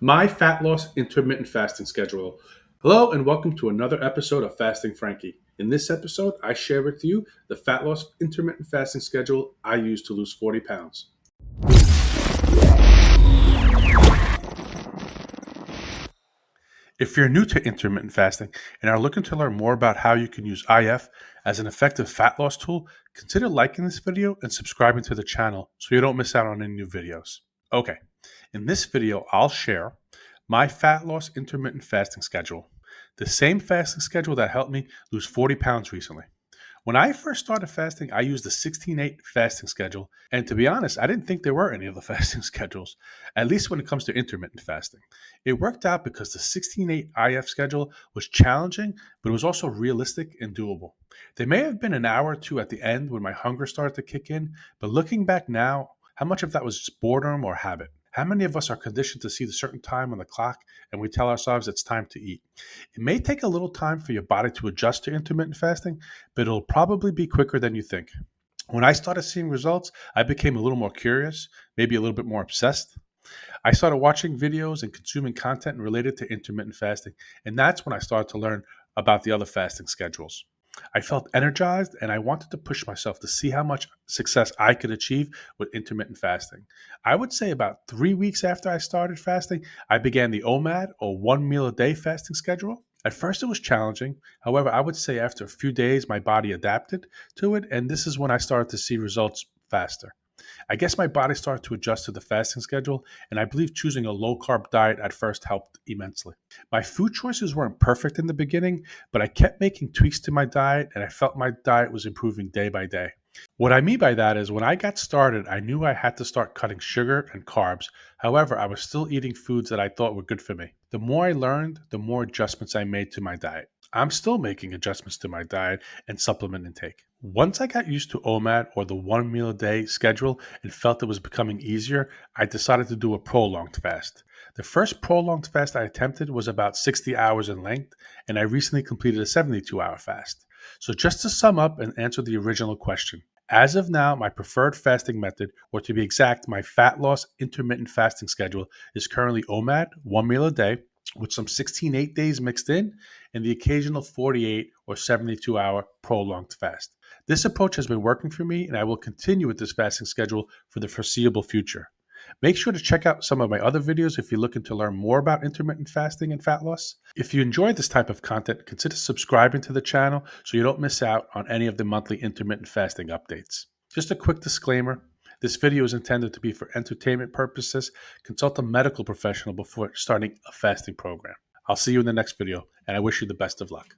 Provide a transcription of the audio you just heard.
My fat loss intermittent fasting schedule. Hello, and welcome to another episode of Fasting Frankie. In this episode, I share with you the fat loss intermittent fasting schedule I use to lose 40 pounds. If you're new to intermittent fasting and are looking to learn more about how you can use IF as an effective fat loss tool, consider liking this video and subscribing to the channel so you don't miss out on any new videos. Okay, in this video, I'll share my fat loss intermittent fasting schedule, the same fasting schedule that helped me lose 40 pounds recently. When I first started fasting, I used the 16-8 fasting schedule. And to be honest, I didn't think there were any other fasting schedules, at least when it comes to intermittent fasting. It worked out because the 16-8 IF schedule was challenging, but it was also realistic and doable. There may have been an hour or two at the end when my hunger started to kick in, but looking back now, how much of that was just boredom or habit? How many of us are conditioned to see the certain time on the clock and we tell ourselves it's time to eat? It may take a little time for your body to adjust to intermittent fasting, but it'll probably be quicker than you think. When I started seeing results, I became a little more curious, maybe a little bit more obsessed. I started watching videos and consuming content related to intermittent fasting, and that's when I started to learn about the other fasting schedules. I felt energized and I wanted to push myself to see how much success I could achieve with intermittent fasting. I would say about 3 weeks after I started fasting, I began the OMAD or 1 meal a day fasting schedule. At first, it was challenging. However, I would say after a few days, my body adapted to it, and this is when I started to see results faster. I guess my body started to adjust to the fasting schedule, and I believe choosing a low carb diet at first helped immensely. My food choices weren't perfect in the beginning, but I kept making tweaks to my diet, and I felt my diet was improving day by day. What I mean by that is when I got started, I knew I had to start cutting sugar and carbs. However, I was still eating foods that I thought were good for me. The more I learned, the more adjustments I made to my diet. I'm still making adjustments to my diet and supplement intake. Once I got used to OMAD or the 1 meal a day schedule and felt it was becoming easier, I decided to do a prolonged fast. The first prolonged fast I attempted was about 60 hours in length, and I recently completed a 72-hour fast. So, just to sum up and answer the original question, as of now, my preferred fasting method, or to be exact, my fat loss intermittent fasting schedule, is currently OMAD, 1 meal a day, with some 16-8 days mixed in, and the occasional 48 or 72-hour prolonged fast. This approach has been working for me, and I will continue with this fasting schedule for the foreseeable future. Make sure to check out some of my other videos if you're looking to learn more about intermittent fasting and fat loss. If you enjoy this type of content, consider subscribing to the channel so you don't miss out on any of the monthly intermittent fasting updates. Just a quick disclaimer. This video is intended to be for entertainment purposes. Consult a medical professional before starting a fasting program. I'll see you in the next video, and I wish you the best of luck.